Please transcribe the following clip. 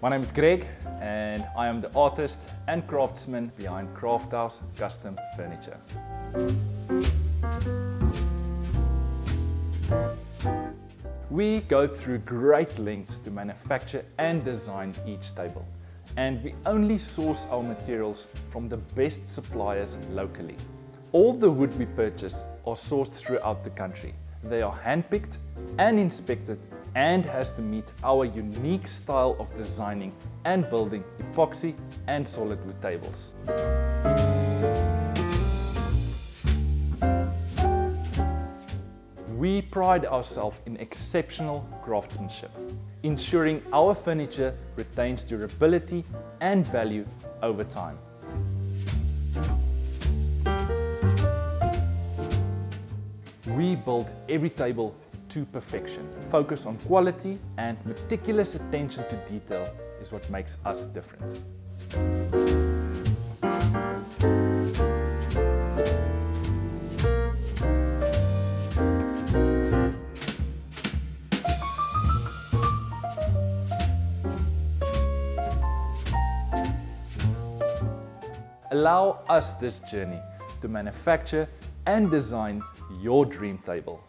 My name is Greg and I am the artist and craftsman behind Craft House Custom Furniture. We go through great lengths to manufacture and design each table, and we only source our materials from the best suppliers locally. All the wood we purchase are sourced throughout the country. They are handpicked and inspected and has to meet our unique style of designing and building epoxy and solid wood tables. We pride ourselves in exceptional craftsmanship, ensuring our furniture retains durability and value over time. We build every table to perfection. Focus on quality and meticulous attention to detail is what makes us different. Allow us this journey to manufacture and design your dream table.